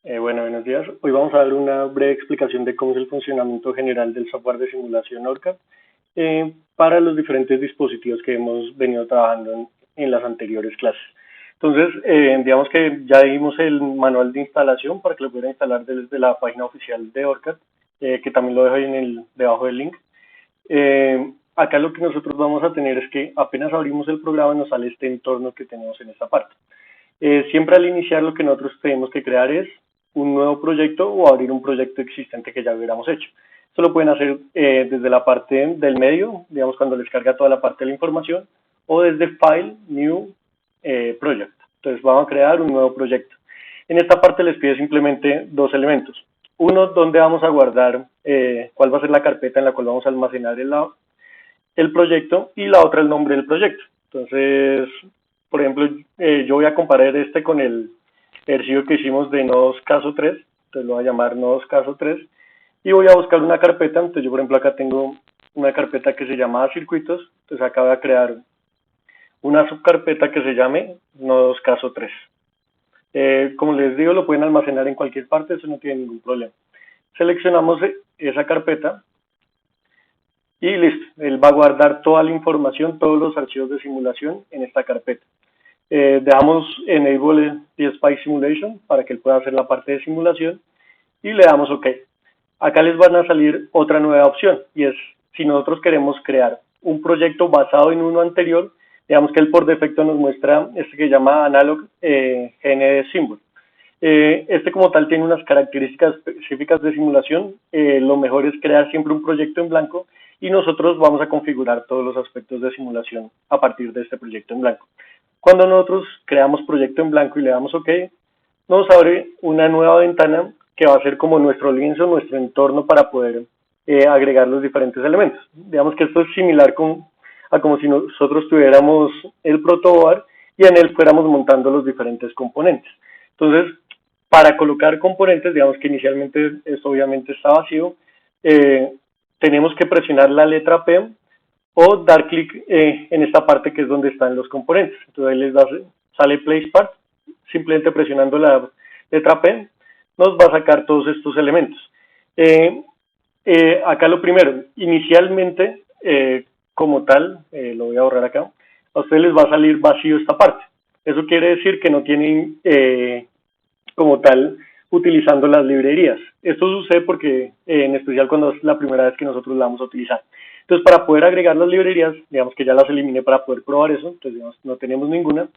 Bueno, buenos días. Hoy vamos a dar una breve explicación de cómo es el funcionamiento general del software de simulación ORCAD para los diferentes dispositivos que hemos venido trabajando en las anteriores clases. Entonces, digamos que ya dimos el manual de instalación para que lo puedan instalar desde la página oficial de ORCAD, que también lo dejo ahí debajo del link. Acá lo que nosotros vamos a tener es que apenas abrimos el programa nos sale este entorno que tenemos en esta parte. Siempre al iniciar lo que nosotros tenemos que crear es un nuevo proyecto o abrir un proyecto existente que ya hubiéramos hecho. Esto lo pueden hacer desde la parte del medio, digamos cuando les carga toda la parte de la información, o desde File, New, Project. Entonces vamos a crear un nuevo proyecto. En esta parte les pide simplemente dos elementos. Uno, dónde vamos a guardar, cuál va a ser la carpeta en la cual vamos a almacenar el proyecto, y la otra el nombre del proyecto. Entonces, por ejemplo, yo voy a comparar este con el ejercicio que hicimos de nodos caso 3, entonces lo voy a llamar nodos caso 3, y voy a buscar una carpeta. Entonces yo, por ejemplo, acá tengo una carpeta que se llama circuitos, entonces acá voy a crear una subcarpeta que se llame nodos caso 3. Como les digo, lo pueden almacenar en cualquier parte, eso no tiene ningún problema. Seleccionamos esa carpeta y listo, él va a guardar toda la información, todos los archivos de simulación en esta carpeta. Dejamos Enable PSPy Simulation para que él pueda hacer la parte de simulación y le damos OK. Acá les van a salir otra nueva opción y es si nosotros queremos crear un proyecto basado en uno anterior, digamos que él por defecto nos muestra este que se llama Analog GND Symbol. Este como tal tiene unas características específicas de simulación. Lo mejor es crear siempre un proyecto en blanco y nosotros vamos a configurar todos los aspectos de simulación a partir de este proyecto en blanco. Cuando nosotros creamos proyecto en blanco y le damos OK, nos abre una nueva ventana que va a ser como nuestro lienzo, nuestro entorno para poder agregar los diferentes elementos. Digamos que esto es similar a como si nosotros tuviéramos el protoboard y en él fuéramos montando los diferentes componentes. Entonces, para colocar componentes, digamos que inicialmente esto obviamente está vacío, tenemos que presionar la letra P o dar clic en esta parte que es donde están los componentes. Entonces ahí sale Place Part, simplemente presionando la letra P, nos va a sacar todos estos elementos. Acá lo primero, inicialmente, como tal, lo voy a borrar acá, a ustedes les va a salir vacío esta parte. Eso quiere decir que no tienen, como tal, utilizando las librerías. Esto sucede porque, en especial cuando es la primera vez que nosotros la vamos a utilizar. Entonces, para poder agregar las librerías, digamos que ya las eliminé para poder probar eso, entonces digamos, no tenemos ninguna.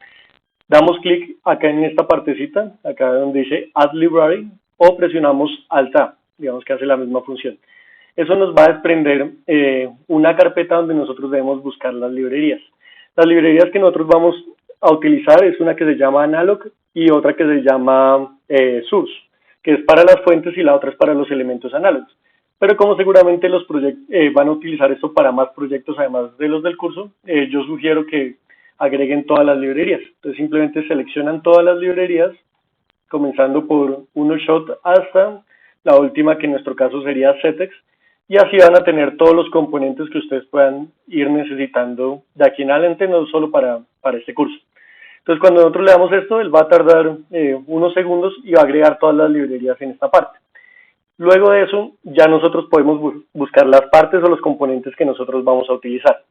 Damos clic acá en esta partecita, acá donde dice Add Library, o presionamos Alt-A, digamos que hace la misma función. Eso nos va a desprender una carpeta donde nosotros debemos buscar las librerías. Las librerías que nosotros vamos a utilizar es una que se llama Analog y otra que se llama Source, que es para las fuentes y la otra es para los elementos análogos. Pero como seguramente los proyectos van a utilizar esto para más proyectos además de los del curso, yo sugiero que agreguen todas las librerías. Entonces simplemente seleccionan todas las librerías, comenzando por UnoShot hasta la última, que en nuestro caso sería CTEX, y así van a tener todos los componentes que ustedes puedan ir necesitando de aquí en adelante, no solo para este curso. Entonces cuando nosotros le damos esto, él va a tardar unos segundos y va a agregar todas las librerías en esta parte. Luego de eso, ya nosotros podemos buscar las partes o los componentes que nosotros vamos a utilizar.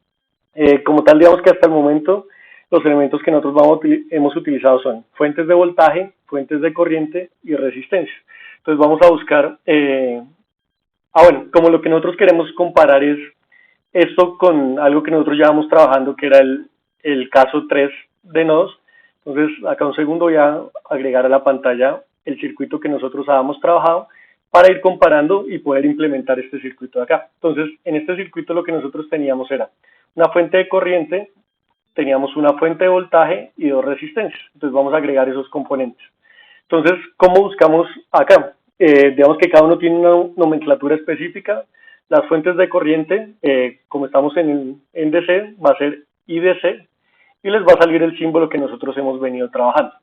Como tal, digamos que hasta el momento, los elementos que nosotros hemos utilizado son fuentes de voltaje, fuentes de corriente y resistencia. Entonces vamos a buscar, bueno, como lo que nosotros queremos comparar es esto con algo que nosotros llevamos trabajando, que era el caso 3 de nodos. Entonces, acá un segundo voy a agregar a la pantalla el circuito que nosotros habíamos trabajado para ir comparando y poder implementar este circuito de acá. Entonces, en este circuito lo que nosotros teníamos era una fuente de corriente, teníamos una fuente de voltaje y dos resistencias. Entonces, vamos a agregar esos componentes. Entonces, ¿cómo buscamos acá? Digamos que cada uno tiene una nomenclatura específica. Las fuentes de corriente, como estamos en DC, va a ser IDC y les va a salir el símbolo que nosotros hemos venido trabajando.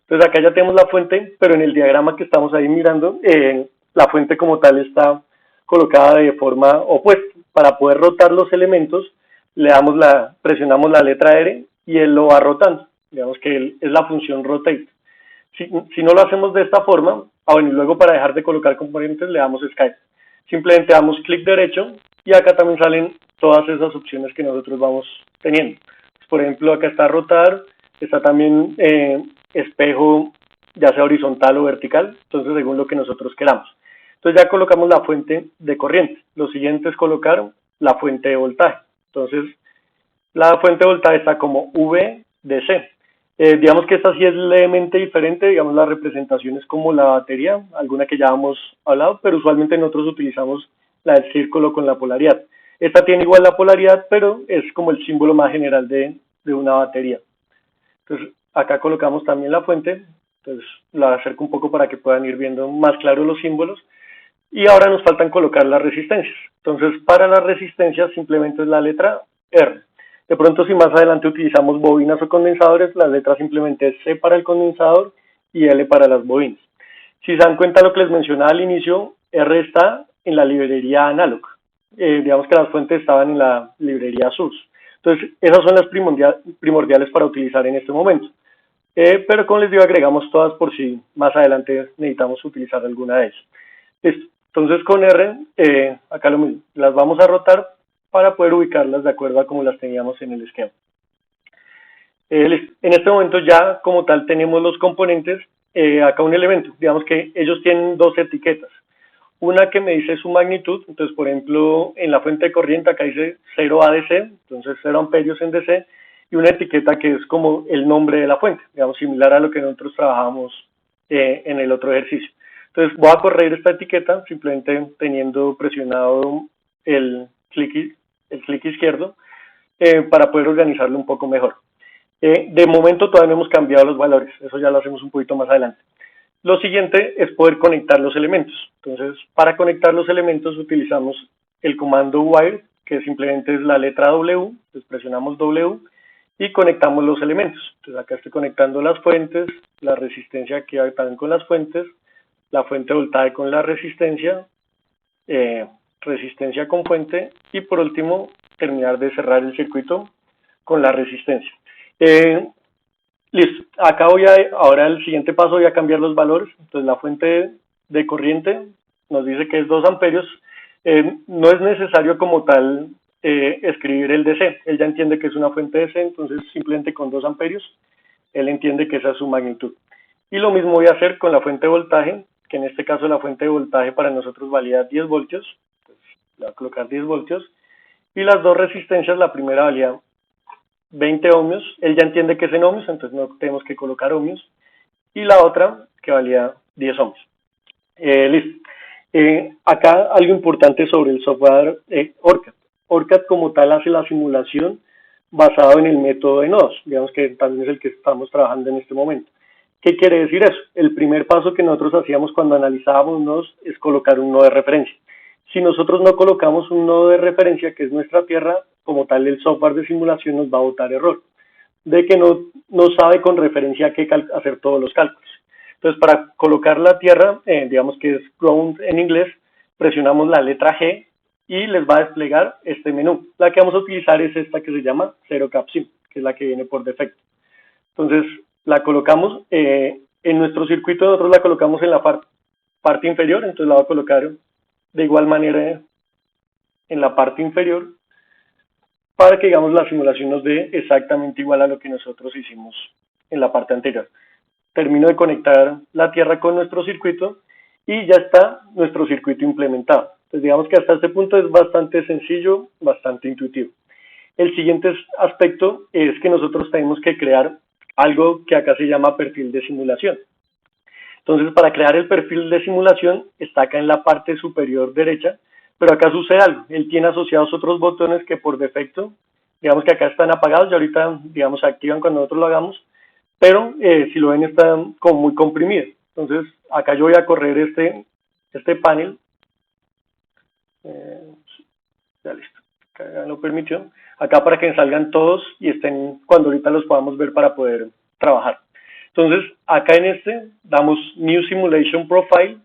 Entonces acá ya tenemos la fuente, pero en el diagrama que estamos ahí mirando, la fuente como tal está colocada de forma opuesta. Para poder rotar los elementos, presionamos la letra R y él lo va rotando. Digamos que es la función rotate. Si no lo hacemos de esta forma, bueno, y luego para dejar de colocar componentes le damos Escape. Simplemente damos clic derecho y acá también salen todas esas opciones que nosotros vamos teniendo. Por ejemplo, acá está rotar, está también espejo, ya sea horizontal o vertical, entonces según lo que nosotros queramos. Entonces ya colocamos la fuente de corriente. Lo siguiente es colocar la fuente de voltaje. Entonces, la fuente de voltaje está como VDC. Digamos que esta sí es levemente diferente, digamos la representación es como la batería, alguna que ya hemos hablado, pero usualmente nosotros utilizamos la del círculo con la polaridad. Esta tiene igual la polaridad, pero es como el símbolo más general de una batería. Entonces, acá colocamos también la fuente, entonces la acerco un poco para que puedan ir viendo más claro los símbolos. Y ahora nos faltan colocar las resistencias. Entonces, para las resistencias simplemente es la letra R. De pronto, si más adelante utilizamos bobinas o condensadores, la letra simplemente es C para el condensador y L para las bobinas. Si se dan cuenta de lo que les mencionaba al inicio, R está en la librería Analog. Digamos que las fuentes estaban en la librería Source. Entonces, esas son las primordiales para utilizar en este momento. Pero como les digo, agregamos todas por si más adelante necesitamos utilizar alguna de ellas. Listo. Entonces con R, acá lo mismo, las vamos a rotar para poder ubicarlas de acuerdo a como las teníamos en el esquema. En este momento ya como tal tenemos los componentes, acá un elemento, digamos que ellos tienen dos etiquetas. Una que me dice su magnitud, entonces por ejemplo en la fuente de corriente acá dice 0 ADC, entonces 0 amperios en DC, y una etiqueta que es como el nombre de la fuente, digamos similar a lo que nosotros trabajamos en el otro ejercicio. Entonces voy a correr esta etiqueta simplemente teniendo presionado el clic izquierdo para poder organizarlo un poco mejor. De momento todavía no hemos cambiado los valores, eso ya lo hacemos un poquito más adelante. Lo siguiente es poder conectar los elementos. Entonces, para conectar los elementos utilizamos el comando wire, que simplemente es la letra W, entonces presionamos W y conectamos los elementos. Entonces acá estoy conectando las fuentes, la resistencia que va también con las fuentes, la fuente de voltaje con la resistencia, resistencia con fuente y por último terminar de cerrar el circuito con la resistencia. Listo, acá ahora el siguiente paso voy a cambiar los valores. Entonces la fuente de corriente nos dice que es 2 amperios. No es necesario como tal escribir el DC, él ya entiende que es una fuente DC, entonces simplemente con 2 amperios él entiende que esa es su magnitud. Y lo mismo voy a hacer con la fuente de voltaje, que en este caso la fuente de voltaje para nosotros valía 10 voltios, entonces le voy a colocar 10 voltios, y las dos resistencias, la primera valía 20 ohmios, él ya entiende que es en ohmios, entonces no tenemos que colocar ohmios, y la otra que valía 10 ohmios. Listo. Acá algo importante sobre el software ORCAD. ORCAD como tal hace la simulación basado en el método de nodos, digamos que también es el que estamos trabajando en este momento. ¿Qué quiere decir eso? El primer paso que nosotros hacíamos cuando analizábamos nodos es colocar un nodo de referencia. Si nosotros no colocamos un nodo de referencia, que es nuestra tierra, como tal el software de simulación nos va a botar error, de que no sabe con referencia a qué hacer todos los cálculos. Entonces, para colocar la tierra, digamos que es ground en inglés, presionamos la letra G y les va a desplegar este menú. La que vamos a utilizar es esta que se llama Zero Cap Sim, que es la que viene por defecto. Entonces, la colocamos en nuestro circuito, nosotros la colocamos en la parte inferior, entonces la voy a colocar de igual manera en la parte inferior para que, digamos, la simulación nos dé exactamente igual a lo que nosotros hicimos en la parte anterior. Termino de conectar la tierra con nuestro circuito y ya está nuestro circuito implementado. Entonces digamos que hasta este punto es bastante sencillo, bastante intuitivo. El siguiente aspecto es que nosotros tenemos que crear algo que acá se llama perfil de simulación. Entonces para crear el perfil de simulación está acá en la parte superior derecha, pero acá sucede algo. Él tiene asociados otros botones que por defecto, digamos que acá están apagados y ahorita, digamos, se activan cuando nosotros lo hagamos, pero si lo ven está como muy comprimido. Entonces acá yo voy a correr este panel, ya listo, acá lo permitió, acá para que salgan todos y estén cuando ahorita los podamos ver para poder trabajar. Entonces acá en damos New Simulation Profile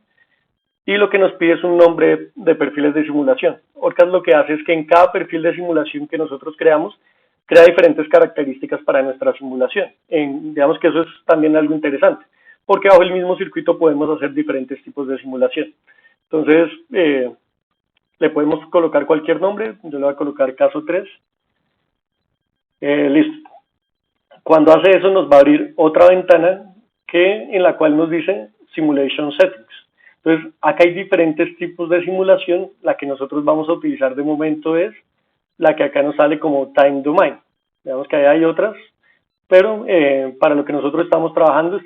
y lo que nos pide es un nombre de perfiles de simulación. ORCAD lo que hace es que en cada perfil de simulación que nosotros creamos, crea diferentes características para nuestra simulación. Digamos que eso es también algo interesante, porque bajo el mismo circuito podemos hacer diferentes tipos de simulación. Entonces, le podemos colocar cualquier nombre, yo le voy a colocar caso 3. Listo. Cuando hace eso nos va a abrir otra ventana en la cual nos dice Simulation Settings. Entonces, acá hay diferentes tipos de simulación. La que nosotros vamos a utilizar de momento es la que acá nos sale como Time Domain. Veamos que ahí hay otras, pero para lo que nosotros estamos trabajando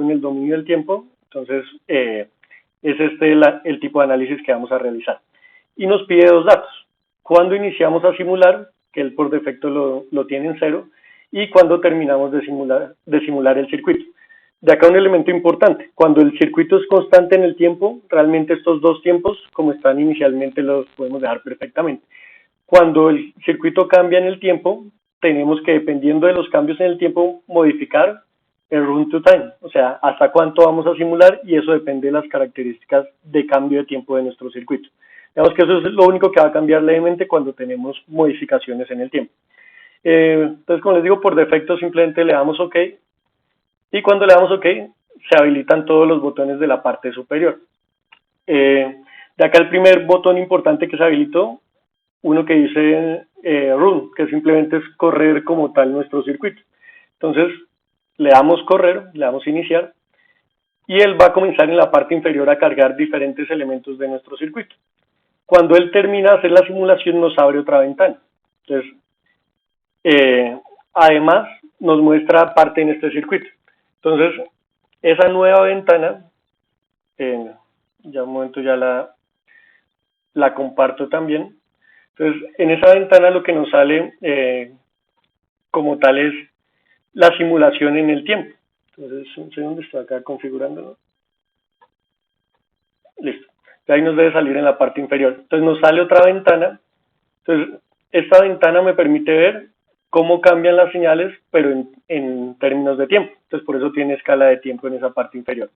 en el dominio del tiempo. Entonces, es el tipo de análisis que vamos a realizar. Y nos pide dos datos. Cuando iniciamos a simular, que él por defecto lo tiene en 0, y cuando terminamos de simular el circuito. De acá un elemento importante, cuando el circuito es constante en el tiempo, realmente estos dos tiempos, como están inicialmente, los podemos dejar perfectamente. Cuando el circuito cambia en el tiempo, tenemos que, dependiendo de los cambios en el tiempo, modificar el run to time, o sea, hasta cuánto vamos a simular, y eso depende de las características de cambio de tiempo de nuestro circuito. Digamos que eso es lo único que va a cambiar levemente cuando tenemos modificaciones en el tiempo. Entonces, como les digo, por defecto simplemente le damos OK, y cuando le damos OK, se habilitan todos los botones de la parte superior. De acá el primer botón importante que se habilitó, uno que dice Run, que simplemente es correr como tal nuestro circuito. Entonces, le damos correr, le damos iniciar, y él va a comenzar en la parte inferior a cargar diferentes elementos de nuestro circuito. Cuando él termina de hacer la simulación, nos abre otra ventana. Entonces, además, nos muestra parte en este circuito. Entonces, esa nueva ventana, ya un momento ya la comparto también. Entonces, en esa ventana lo que nos sale como tal es la simulación en el tiempo. Entonces, un segundo, estoy acá configurándolo. Listo. Ahí nos debe salir en la parte inferior. Entonces, nos sale otra ventana. Entonces, esta ventana me permite ver cómo cambian las señales, pero en términos de tiempo. Entonces, por eso tiene escala de tiempo en esa parte inferior.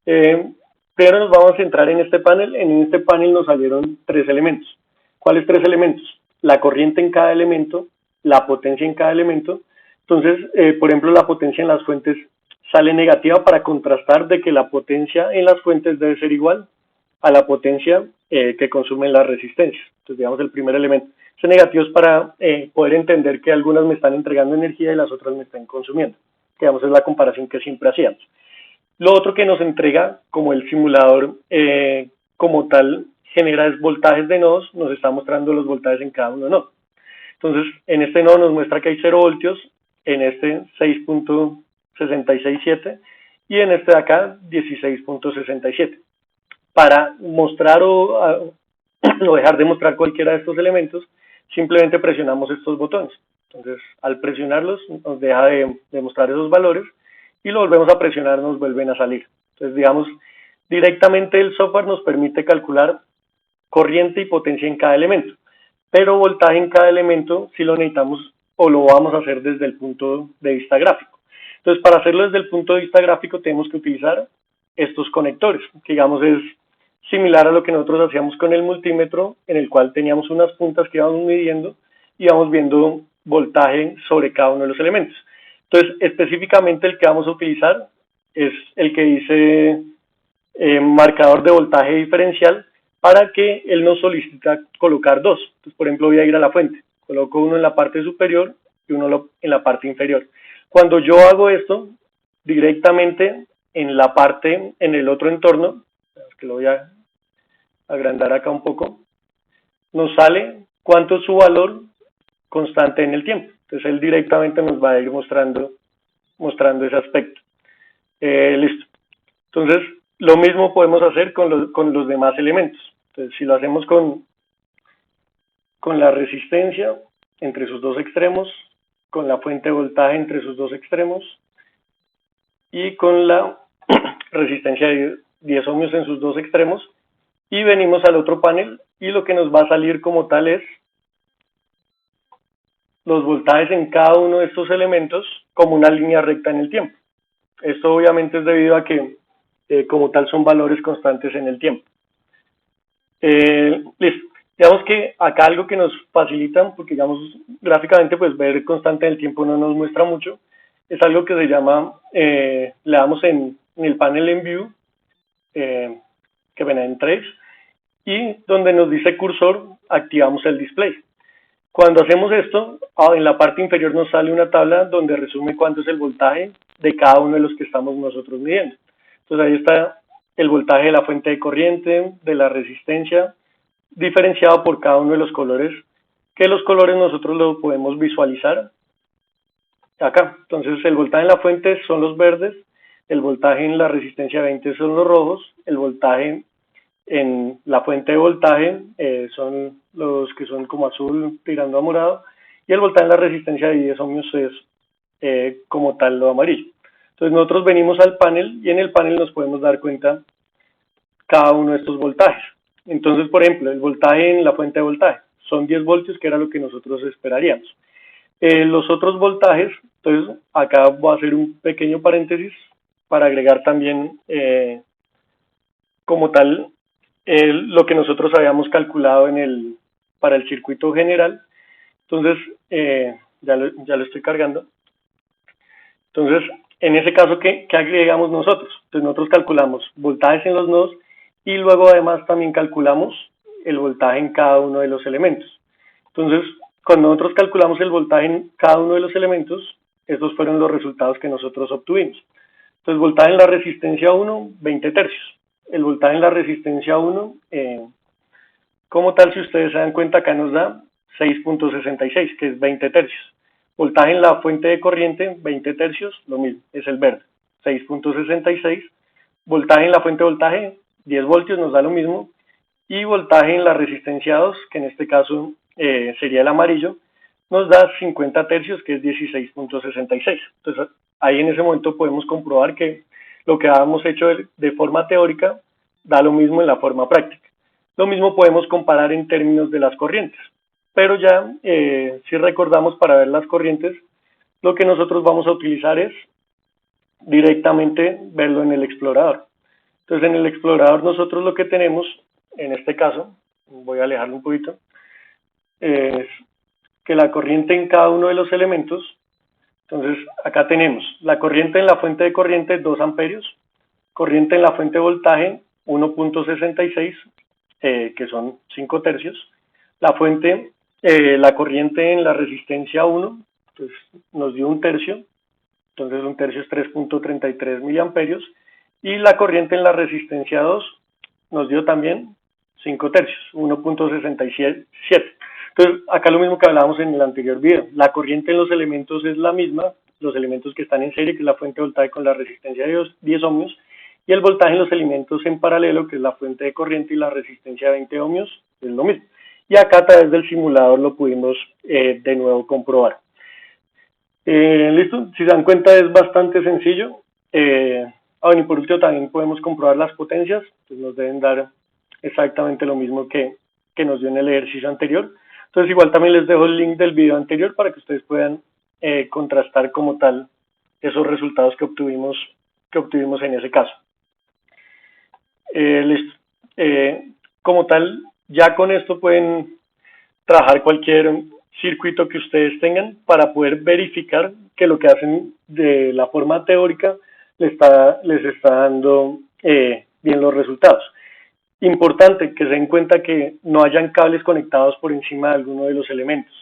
Pero nos vamos a centrar en este panel. En este panel nos salieron 3 elementos. ¿Cuáles 3 elementos? La corriente en cada elemento, la potencia en cada elemento. Entonces, por ejemplo, la potencia en las fuentes sale negativa para contrastar de que la potencia en las fuentes debe ser igual a la potencia que consumen las resistencias. Entonces, digamos, el primer elemento. Ese negativo es para poder entender que algunas me están entregando energía y las otras me están consumiendo. Digamos, es la comparación que siempre hacíamos. Lo otro que nos entrega, como el simulador como tal genera voltajes de nodos, nos está mostrando los voltajes en cada uno de nodos. Entonces, en este nodo nos muestra que hay 0 voltios, en este 6.667 y en este de acá 16.67. Para mostrar o dejar de mostrar cualquiera de estos elementos, simplemente presionamos estos botones. Entonces, al presionarlos, nos deja de mostrar esos valores y lo volvemos a presionar, nos vuelven a salir. Entonces, digamos, directamente el software nos permite calcular corriente y potencia en cada elemento, pero voltaje en cada elemento si lo necesitamos o lo vamos a hacer desde el punto de vista gráfico. Entonces, para hacerlo desde el punto de vista gráfico tenemos que utilizar estos conectores, que digamos es similar a lo que nosotros hacíamos con el multímetro, en el cual teníamos unas puntas que íbamos midiendo y íbamos viendo voltaje sobre cada uno de los elementos. Entonces, específicamente el que vamos a utilizar es el que dice marcador de voltaje diferencial, para que él nos solicita colocar 2. Entonces, por ejemplo, voy a ir a la fuente. Coloco uno en la parte superior y uno en la parte inferior. Cuando yo hago esto, directamente en la parte, en el otro entorno, que lo voy a agrandar acá un poco, nos sale cuánto es su valor constante en el tiempo. Entonces, él directamente nos va a ir mostrando ese aspecto. Listo. Entonces, lo mismo podemos hacer con los demás elementos. Entonces, si lo hacemos con la resistencia entre sus dos extremos, con la fuente de voltaje entre sus dos extremos y con la resistencia de 10 ohmios en sus dos extremos, y venimos al otro panel y lo que nos va a salir como tal es los voltajes en cada uno de estos elementos como una línea recta en el tiempo. Esto obviamente es debido a que como tal son valores constantes en el tiempo. Listo. Digamos que acá algo que nos facilita, porque digamos gráficamente pues ver constante en el tiempo no nos muestra mucho, es algo que se llama, le damos en en el panel en View, que ven en Trace, y donde nos dice cursor, activamos el display. Cuando hacemos esto, en la parte inferior nos sale una tabla donde resume cuánto es el voltaje de cada uno de los que estamos nosotros midiendo. Entonces ahí está el voltaje de la fuente de corriente, de la resistencia, diferenciado por cada uno de los colores, que los colores nosotros lo podemos visualizar acá. Entonces el voltaje en la fuente son los verdes, el voltaje en la resistencia 20 son los rojos, el voltaje en la fuente de voltaje son los que son como azul tirando a morado, y el voltaje en la resistencia de 10 ohmios es como tal lo amarillo. Entonces nosotros venimos al panel y en el panel nos podemos dar cuenta cada uno de estos voltajes. Entonces, por ejemplo, el voltaje en la fuente de voltaje son 10 voltios, que era lo que nosotros esperaríamos. Los otros voltajes, entonces acá voy a hacer un pequeño paréntesis para agregar también como tal lo que nosotros habíamos calculado para el circuito general. Entonces, ya lo estoy cargando. Entonces, en ese caso, ¿qué agregamos nosotros? Entonces nosotros calculamos voltajes en los nodos y luego además también calculamos el voltaje en cada uno de los elementos. Entonces, cuando nosotros calculamos el voltaje en cada uno de los elementos, estos fueron los resultados que nosotros obtuvimos. Entonces, voltaje en la resistencia 1, 20 tercios. El voltaje en la resistencia 1, como tal, si ustedes se dan cuenta, acá nos da 6.66, que es 20 tercios. Voltaje en la fuente de corriente, 20 tercios, lo mismo, es el verde, 6.66. Voltaje en la fuente de voltaje, 10 voltios, nos da lo mismo. Y voltaje en la resistencia 2, que en este caso sería el amarillo, nos da 50 tercios, que es 16.66. Entonces, ahí en ese momento podemos comprobar que lo que habíamos hecho de forma teórica da lo mismo en la forma práctica. Lo mismo podemos comparar en términos de las corrientes. Pero ya, si recordamos, para ver las corrientes, lo que nosotros vamos a utilizar es directamente verlo en el explorador. Entonces, en el explorador nosotros lo que tenemos, en este caso, voy a alejarlo un poquito, es que la corriente en cada uno de los elementos, entonces acá tenemos la corriente en la fuente de corriente, 2 amperios, corriente en la fuente de voltaje, 1.66, que son 5 tercios, la corriente en la resistencia 1, pues nos dio 1 tercio, entonces 1 tercio es 3.33 miliamperios, y la corriente en la resistencia 2 nos dio también 5 tercios, 1.67. Entonces, acá lo mismo que hablábamos en el anterior video, la corriente en los elementos es la misma, los elementos que están en serie, que es la fuente de voltaje con la resistencia de 10 ohmios, y el voltaje en los elementos en paralelo, que es la fuente de corriente y la resistencia de 20 ohmios, es lo mismo. Y acá a través del simulador lo pudimos de nuevo comprobar. Listo, si se dan cuenta es bastante sencillo. Y por último también podemos comprobar las potencias, pues nos deben dar exactamente lo mismo que nos dio en el ejercicio anterior. Entonces igual también les dejo el link del video anterior para que ustedes puedan contrastar como tal esos resultados que obtuvimos en ese caso. Listo. Como tal, ya con esto pueden trabajar cualquier circuito que ustedes tengan para poder verificar que lo que hacen de la forma teórica les está dando bien los resultados. Importante que se den cuenta que no hayan cables conectados por encima de alguno de los elementos.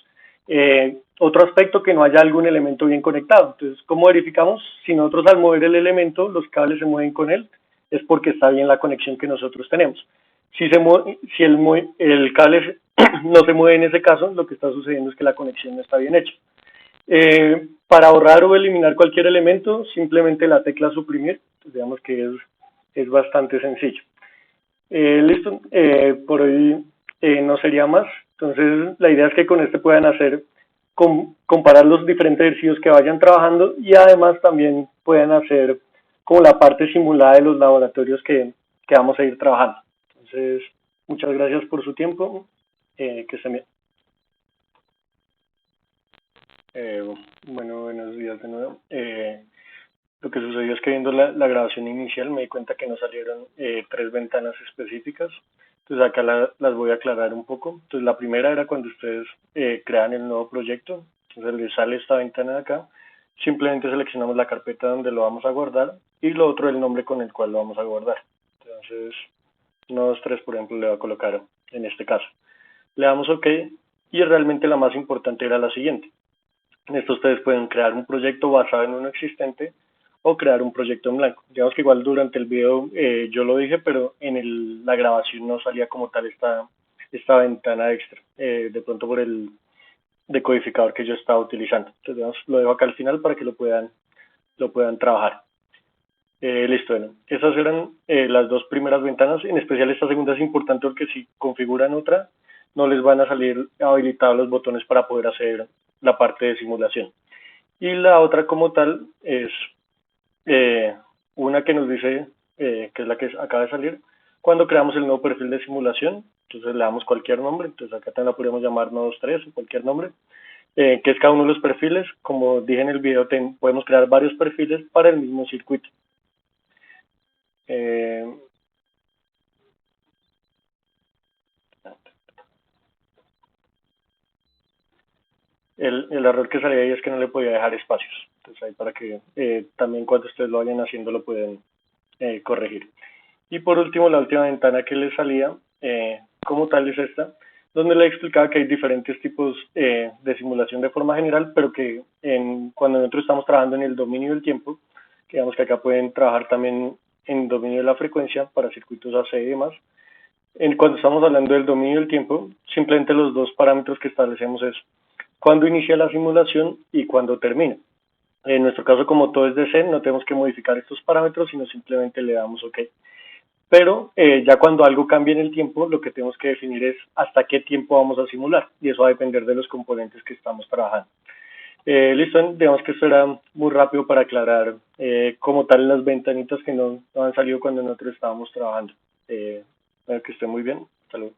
Otro aspecto, que no haya algún elemento bien conectado. Entonces, ¿cómo verificamos? Si nosotros al mover el elemento, los cables se mueven con él, es porque está bien la conexión que nosotros tenemos. Si el cable no se mueve en ese caso, lo que está sucediendo es que la conexión no está bien hecha. Para borrar o eliminar cualquier elemento, simplemente la tecla suprimir, pues digamos que es bastante sencillo. Listo, por hoy no sería más. Entonces, la idea es que con este puedan comparar los diferentes ejercicios que vayan trabajando, y además también puedan hacer como la parte simulada de los laboratorios que vamos a ir trabajando. Entonces, muchas gracias por su tiempo. Que estén bien. Bueno, buenos días de nuevo. Lo que sucedió es que viendo la grabación inicial me di cuenta que no salieron 3 ventanas específicas. Entonces acá las voy a aclarar un poco. Entonces la primera era cuando ustedes crean el nuevo proyecto. Entonces les sale esta ventana de acá. simplemente seleccionamos la carpeta donde lo vamos a guardar y lo otro el nombre con el cual lo vamos a guardar. Entonces, 1, 2, 3, por ejemplo, le voy a colocar en este caso. Le damos OK y realmente la más importante era la siguiente. En esto ustedes pueden crear un proyecto basado en uno existente o crear un proyecto en blanco. Digamos que igual durante el video yo lo dije, pero en la grabación no salía como tal esta ventana extra, de pronto por el decodificador que yo estaba utilizando. Entonces digamos, lo dejo acá al final para que lo puedan trabajar. Listo, bueno, esas eran las dos primeras ventanas. En especial esta segunda es importante porque si configuran otra, no les van a salir habilitados los botones para poder hacer la parte de simulación. Y la otra como tal es eh, una que nos dice, que es la que acaba de salir, cuando creamos el nuevo perfil de simulación. Entonces le damos cualquier nombre, entonces acá también la podemos llamar nodos3 o cualquier nombre, que es cada uno de los perfiles. Como dije en el video, podemos crear varios perfiles para el mismo circuito. Eh, el error que salía ahí es que no le podía dejar espacios. Entonces ahí para que también cuando ustedes lo vayan haciendo lo pueden corregir. Y por último, la última ventana que le salía como tal es esta, donde le explicaba que hay diferentes tipos de simulación de forma general, pero que cuando nosotros estamos trabajando en el dominio del tiempo, que digamos que acá pueden trabajar también en dominio de la frecuencia para circuitos AC y demás. Cuando estamos hablando del dominio del tiempo, simplemente los dos parámetros que establecemos es cuándo inicia la simulación y cuándo termina. En nuestro caso, como todo es de C, no tenemos que modificar estos parámetros, sino simplemente le damos OK. Pero ya cuando algo cambie en el tiempo, lo que tenemos que definir es hasta qué tiempo vamos a simular, y eso va a depender de los componentes que estamos trabajando. Listo, digamos que esto era muy rápido para aclarar como tal las ventanitas que no han salido cuando nosotros estábamos trabajando. Que esté muy bien. Hasta luego.